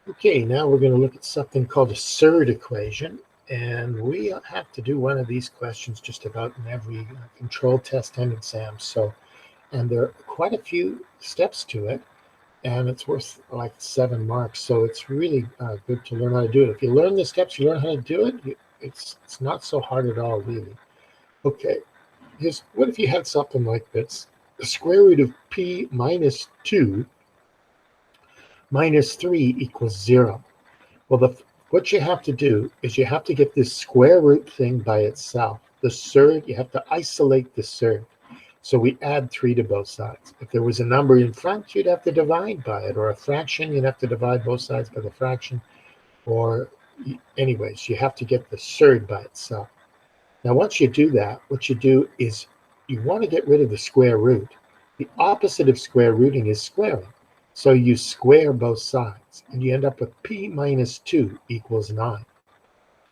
Okay, now we're going to look at something called a surd equation, and we have to do one of these questions just about in every control test and exam. And there are quite a few steps to it, and it's worth like 7 marks. So it's really good to learn how to do it. If you learn the steps, you learn how to do it. It's not so hard at all, really. Okay, what if you had something like this? The square root of p minus 2 minus 3 equals 0. Well, what you have to do is you have to get this square root thing by itself. The surd, you have to isolate the surd. So we add 3 to both sides. If there was a number in front, you'd have to divide by it, or a fraction, you'd have to divide both sides by the fraction. Or anyways, you have to get the surd by itself. Now, once you do that, what you do is you want to get rid of the square root. The opposite of square rooting is squaring. So you square both sides, and you end up with p minus 2 equals 9.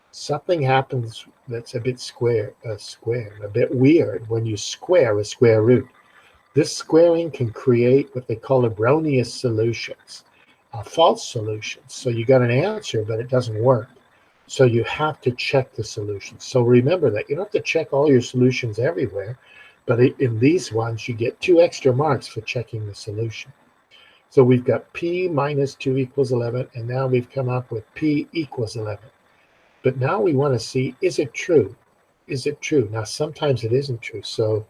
Something happens that's a bit a bit weird when you square a square root. This squaring can create what they call erroneous solutions, false solutions. So you got an answer, but it doesn't work. So you have to check the solutions. So remember that you don't have to check all your solutions everywhere, but in these ones, you get 2 extra marks for checking the solution. So we've got p minus 2 equals 11, and now we've come up with p equals 11. But now we want to see, is it true? Is it true? Now, sometimes it isn't true. So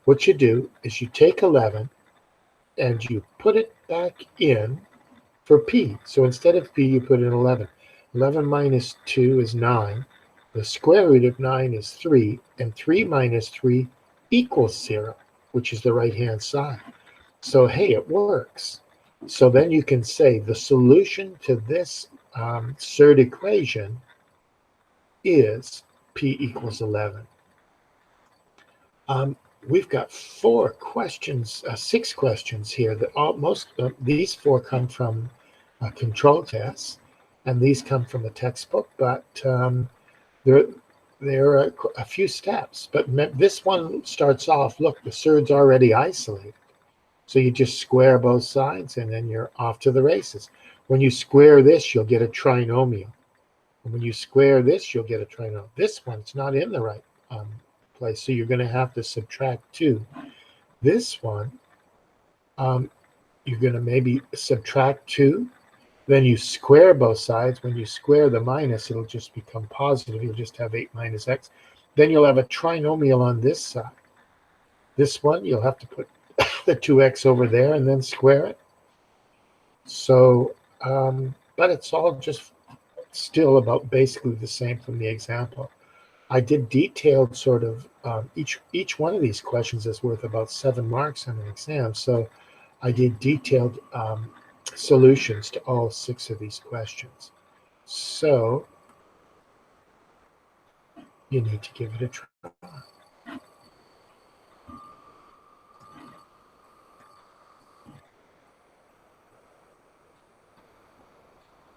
what you do is you take 11 and you put it back in for p. So instead of p, you put in 11. 11 minus 2 is 9. The square root of 9 is 3, and 3 minus 3 equals 0, which is the right-hand side. So, hey, it works. So then you can say the solution to this surd equation is p equals 11. We've got 6 questions here. These 4 come from control tests, and these come from a textbook, but there are a few steps. But this one starts off, look, the surd's already isolated. So you just square both sides, and then you're off to the races. When you square this, you'll get a trinomial. And when you square this, you'll get a trinomial. This one's not in the right place, so you're going to have to subtract 2. This one, you're going to maybe subtract 2. Then you square both sides. When you square the minus, it'll just become positive. You'll just have 8 minus x. Then you'll have a trinomial on this side. This one, you'll have to put the 2x over there and then square it. So, but it's all just still about basically the same from the example. I did detailed sort of, each one of these questions is worth about 7 marks on an exam. So I did detailed solutions to all 6 of these questions. So you need to give it a try.